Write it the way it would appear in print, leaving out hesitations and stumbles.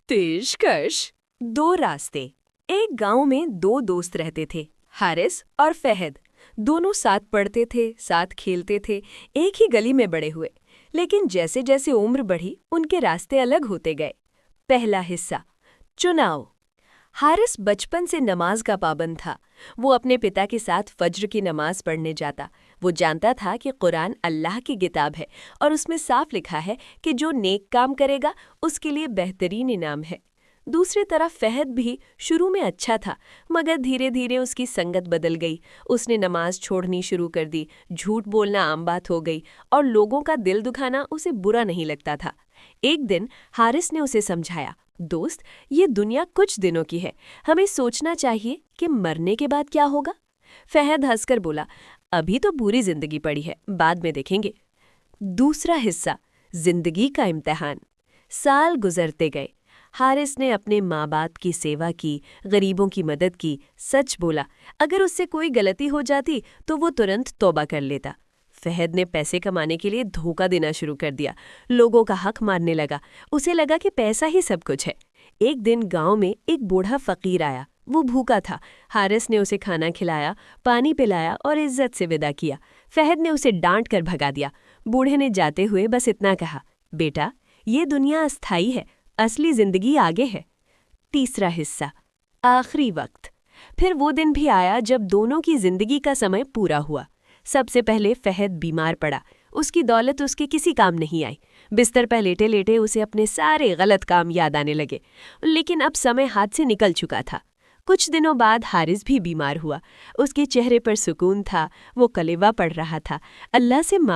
पेशकश। दो रास्ते। एक गांव में दो दोस्त रहते थे, हारिस और फहद। दोनों साथ पढ़ते थे, साथ खेलते थे, एक ही गली में बड़े हुए। लेकिन जैसे जैसे उम्र बढ़ी, उनके रास्ते अलग होते गए। पहला हिस्सा, चुनाव। हारिस बचपन से नमाज का पाबंद था। वो अपने पिता के साथ फज्र की नमाज पढ़ने जाता। वो जानता था कि कुरान अल्लाह की किताब है और उसमें साफ लिखा है कि जो नेक काम करेगा उसके लिए बेहतरीन इनाम है। दूसरी तरफ फहद भी शुरू में अच्छा था, मगर धीरे धीरे उसकी संगत बदल गई। उसने नमाज छोड़नी शुरू कर दी, झूठ बोलना आम बात हो गई और लोगों का दिल दुखाना उसे बुरा नहीं लगता था। एक दिन हारिस ने उसे समझाया, दोस्त, ये दुनिया कुछ दिनों की है, हमें सोचना चाहिए कि मरने के बाद क्या होगा। फहद हंसकर बोला, अभी तो पूरी जिंदगी पड़ी है, बाद में देखेंगे। दूसरा हिस्सा, जिंदगी का इम्तिहान। साल गुजरते गए। हारिस ने अपने माँ बाप की सेवा की, गरीबों की मदद की, सच बोला। अगर उससे कोई गलती हो जाती तो वो तुरंत तौबा कर लेता। फहद ने पैसे कमाने के लिए धोखा देना शुरू कर दिया, लोगों का हक मारने लगा। उसे लगा कि पैसा ही सब कुछ है। एक दिन गांव में एक बूढ़ा फकीर आया। वो भूखा था। हारिस ने उसे खाना खिलाया, पानी पिलाया और इज्जत से विदा किया। फहद ने उसे डांट कर भगा दिया। बूढ़े ने जाते हुए बस इतना कहा, बेटा, ये दुनिया अस्थाई है, असली जिंदगी आगे है। तीसरा हिस्सा, आखिरी वक्त। फिर वो दिन भी आया जब दोनों की जिंदगी का समय पूरा हुआ। सबसे पहले फहद बीमार पड़ा। उसकी दौलत उसके किसी काम नहीं आई। बिस्तर पर लेटे लेटे उसे अपने सारे गलत काम याद आने लगे। लेकिन अब समय हाथ से निकल चुका था। कुछ दिनों बाद हारिस भी बीमार हुआ। उसके चेहरे पर सुकून था। वो कलेवा पढ़ रहा था, अल्लाह से माफ़ी